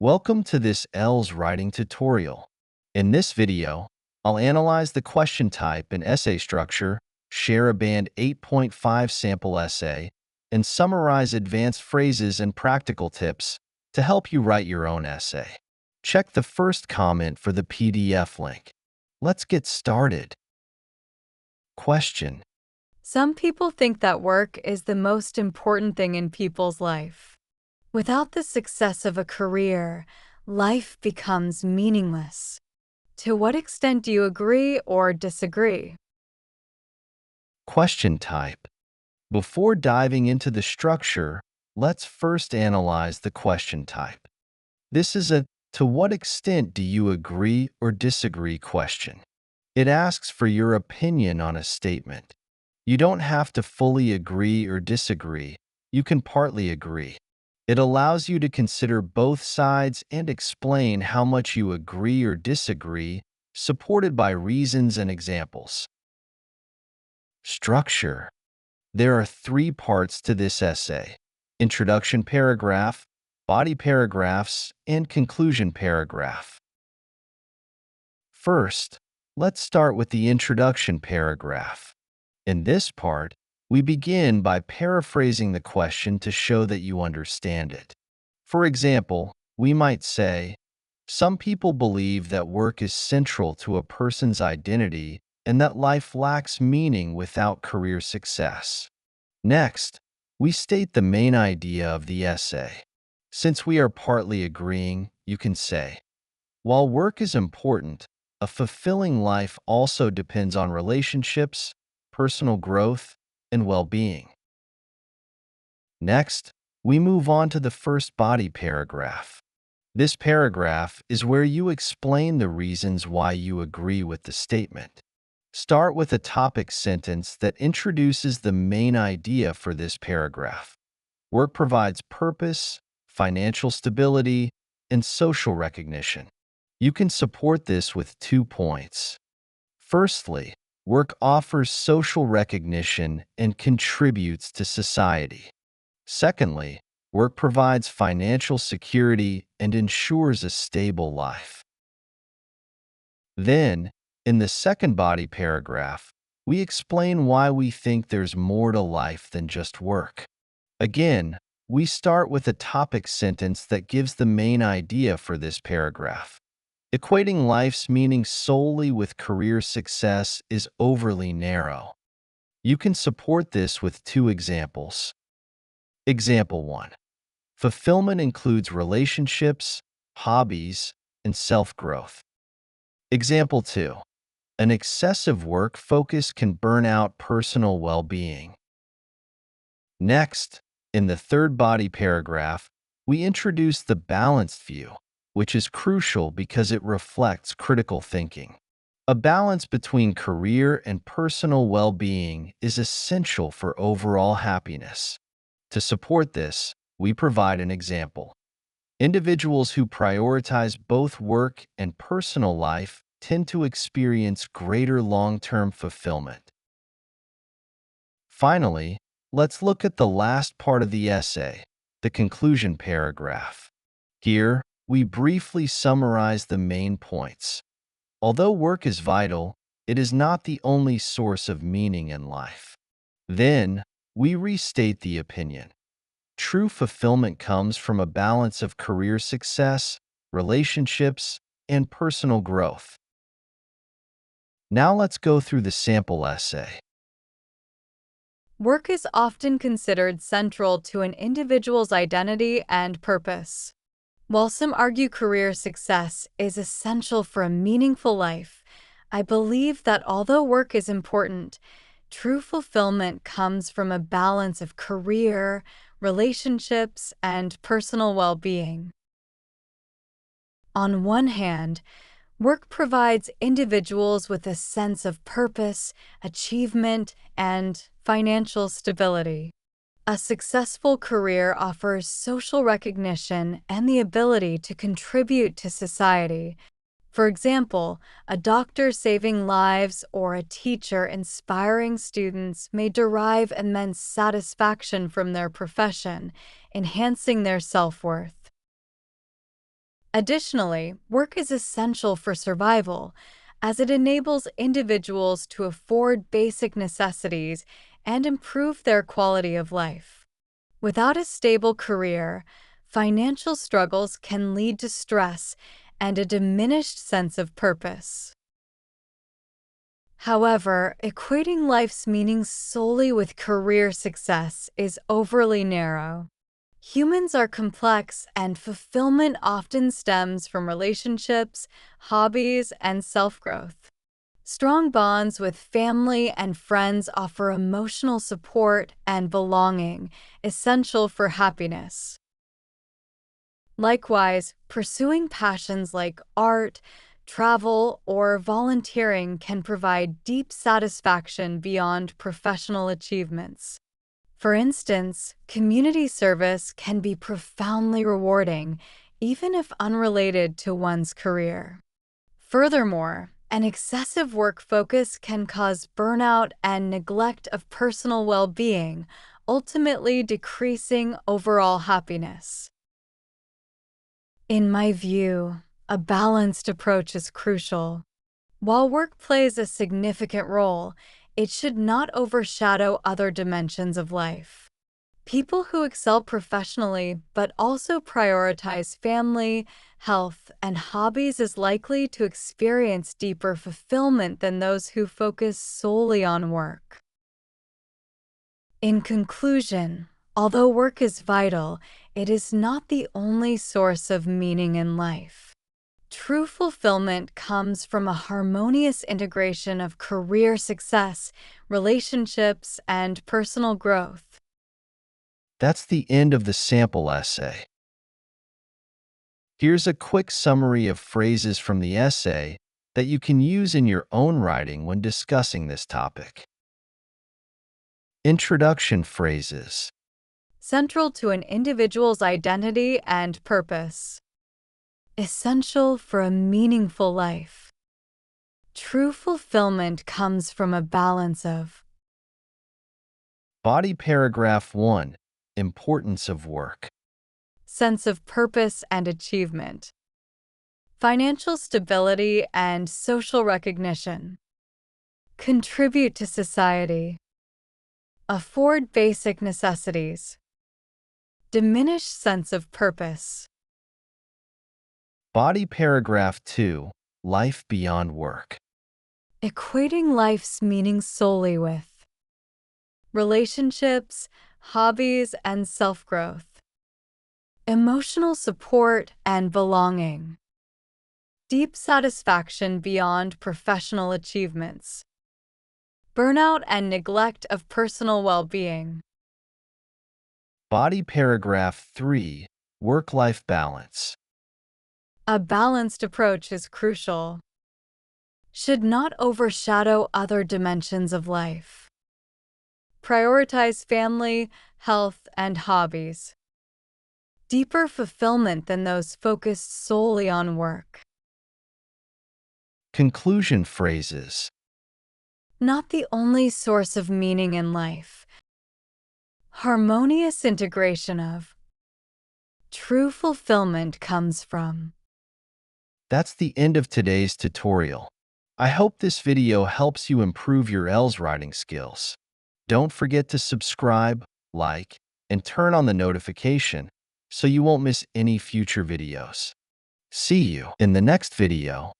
Welcome to this IELTS Writing tutorial. In this video, I'll analyze the question type and essay structure, share a Band 8.5 sample essay, and summarize advanced phrases and practical tips to help you write your own essay. Check the first comment for the PDF link. Let's get started. Question. Some people think that work is the most important thing in people's life. Without the success of a career, life becomes meaningless. To what extent do you agree or disagree? Question type. Before diving into the structure, let's first analyze the question type. This is a "to what extent do you agree or disagree" question. It asks for your opinion on a statement. You don't have to fully agree or disagree. You can partly agree. It allows you to consider both sides and explain how much you agree or disagree, supported by reasons and examples. Structure. There are 3 parts to this essay: introduction paragraph, body paragraphs, and conclusion paragraph. First, let's start with the introduction paragraph. In this part, we begin by paraphrasing the question to show that you understand it. For example, we might say, "Some people believe that work is central to a person's identity and that life lacks meaning without career success." Next, we state the main idea of the essay. Since we are partly agreeing, you can say, "While work is important, a fulfilling life also depends on relationships, personal growth, and well-being." Next, we move on to the first body paragraph. This paragraph is where you explain the reasons why you agree with the statement. Start with a topic sentence that introduces the main idea for this paragraph. Work provides purpose, financial stability, and social recognition. You can support this with 2 points. Firstly, work offers social recognition and contributes to society. Secondly, work provides financial security and ensures a stable life. Then, in the second body paragraph, we explain why we think there's more to life than just work. Again, we start with a topic sentence that gives the main idea for this paragraph. Equating life's meaning solely with career success is overly narrow. You can support this with 2 examples. Example 1. Fulfillment includes relationships, hobbies, and self-growth. Example 2. An excessive work focus can burn out personal well-being. Next, in the third body paragraph, we introduce the balanced view, which is crucial because it reflects critical thinking. A balance between career and personal well-being is essential for overall happiness. To support this, we provide an example. Individuals who prioritize both work and personal life tend to experience greater long-term fulfillment. Finally, let's look at the last part of the essay, the conclusion paragraph. Here, we briefly summarize the main points. Although work is vital, it is not the only source of meaning in life. Then, we restate the opinion. True fulfillment comes from a balance of career success, relationships, and personal growth. Now let's go through the sample essay. Work is often considered central to an individual's identity and purpose. While some argue career success is essential for a meaningful life, I believe that although work is important, true fulfillment comes from a balance of career, relationships, and personal well-being. On one hand, work provides individuals with a sense of purpose, achievement, and financial stability. A successful career offers social recognition and the ability to contribute to society. For example, a doctor saving lives or a teacher inspiring students may derive immense satisfaction from their profession, enhancing their self-worth. Additionally, work is essential for survival, as it enables individuals to afford basic necessities and improve their quality of life. Without a stable career, financial struggles can lead to stress and a diminished sense of purpose. However, equating life's meaning solely with career success is overly narrow. Humans are complex, and fulfillment often stems from relationships, hobbies, and self growth. Strong bonds with family and friends offer emotional support and belonging, essential for happiness. Likewise, pursuing passions like art, travel, or volunteering can provide deep satisfaction beyond professional achievements. For instance, community service can be profoundly rewarding, even if unrelated to one's career. Furthermore, an excessive work focus can cause burnout and neglect of personal well-being, ultimately decreasing overall happiness. In my view, a balanced approach is crucial. While work plays a significant role, it should not overshadow other dimensions of life. People who excel professionally but also prioritize family, health, and hobbies is likely to experience deeper fulfillment than those who focus solely on work. In conclusion, although work is vital, it is not the only source of meaning in life. True fulfillment comes from a harmonious integration of career success, relationships, and personal growth. That's the end of the sample essay. Here's a quick summary of phrases from the essay that you can use in your own writing when discussing this topic. Introduction phrases. Central to an individual's identity and purpose. Essential for a meaningful life. True fulfillment comes from a balance of. Body paragraph 1. Importance of work. Sense of purpose and achievement. Financial stability and social recognition. Contribute to society. Afford basic necessities. Diminished sense of purpose. Body paragraph 2. Life beyond work. Equating life's meaning solely with. Relationships, hobbies, and self-growth. Emotional support and belonging. Deep satisfaction beyond professional achievements. Burnout and neglect of personal well-being. Body paragraph 3. Work-life balance. A balanced approach is crucial. Should not overshadow other dimensions of life. Prioritize family, health, and hobbies. Deeper fulfillment than those focused solely on work. Conclusion phrases. Not the only source of meaning in life. Harmonious integration of. True fulfillment comes from. That's the end of today's tutorial. I hope this video helps you improve your IELTS writing skills. Don't forget to subscribe, like, and turn on the notification so you won't miss any future videos. See you in the next video.